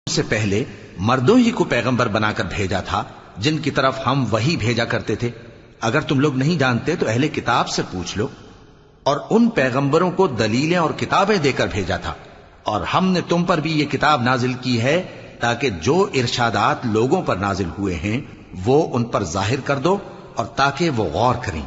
से पहले मर्दों ही को पैगंबर बनाकर भेजा था, जिनकी तरफ हम वही भेजा करते थे। अगर तुम लोग नहीं जानते तो अहले किताब से पूछ लो। और उन पैगंबरों को दलीलें और किताबें देकर भेजा था। और हमने तुम पर भी ये किताब नाजिल की है ताकि जो इरशादात लोगों पर नाजिल हुए हैं वो उन पर जाहिर कर दो और ताकि वो गौर करें।